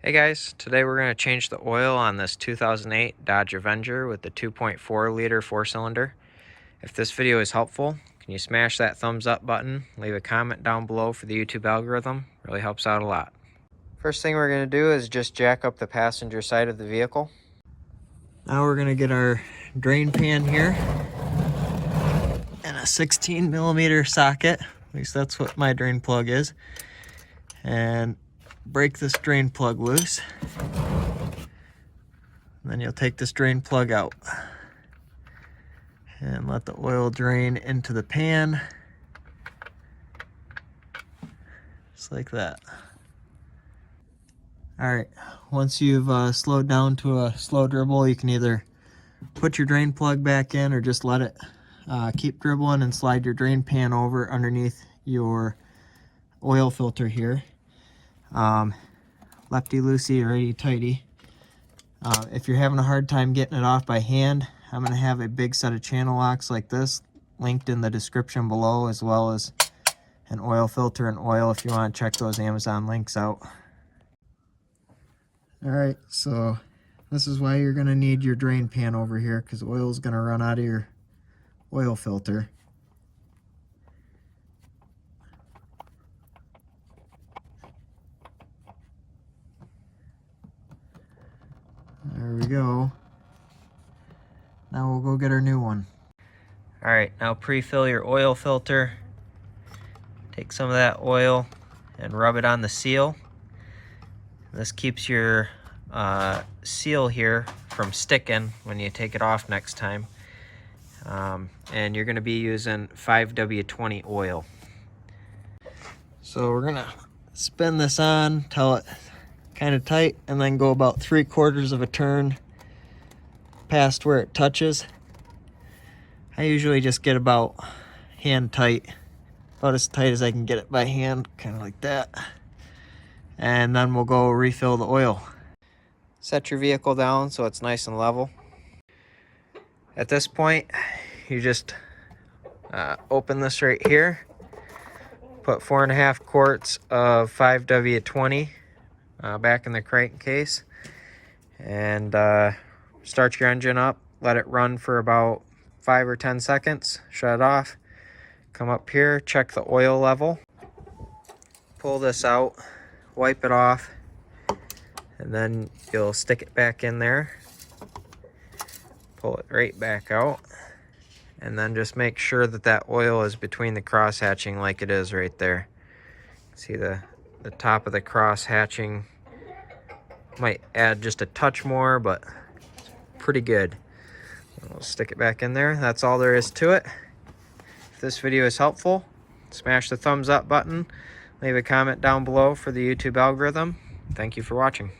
Hey guys, today we're going to change the oil on this 2008 Dodge Avenger with the 2.4 liter 4-cylinder. If this video is helpful, can you smash that thumbs up button, leave a comment down below for the YouTube algorithm, really helps out a lot. First thing we're going to do is just jack up the passenger side of the vehicle. Now we're going to get our drain pan here and a 16mm socket, at least that's what my drain plug is, and break this drain plug loose. And then you'll take this drain plug out and let the oil drain into the pan, just like that. All right, once you've slowed down to a slow dribble, you can either put your drain plug back in or just let it keep dribbling and slide your drain pan over underneath your oil filter here. Lefty-loosey, righty-tighty. If you're having a hard time getting it off by hand, I'm going to have a big set of channel locks like this linked in the description below, as well as an oil filter and oil if you want to check those Amazon links out. Alright, so this is why you're going to need your drain pan over here, because oil is going to run out of your oil filter. There we go. Now we'll go get our new one. Alright, now pre-fill your oil filter. Take some of that oil and rub it on the seal. This keeps your seal here from sticking when you take it off next time. And you're going to be using 5W20 oil. So we're going to spin this on till it kind of tight, and then go about 3/4 of a turn past where it touches. I usually just get about hand tight, about as tight as I can get it by hand, kind of like that. And then we'll go refill the oil. Set your vehicle down so it's nice and level. At this point, you just open this right here, put 4.5 quarts of 5W20 back in the crankcase, and start your engine up. Let it run for about 5 or 10 seconds. Shut it off. Come up here, check the oil level. Pull this out, wipe it off, and then you'll stick it back in there. Pull it right back out, and then just make sure that that oil is between the cross hatching like it is right there. See the top of the cross hatching might add just a touch more, but it's pretty good. We'll stick it back in there. That's all there is to it. If this video is helpful, smash the thumbs up button, leave a comment down below for the YouTube algorithm. Thank you for watching.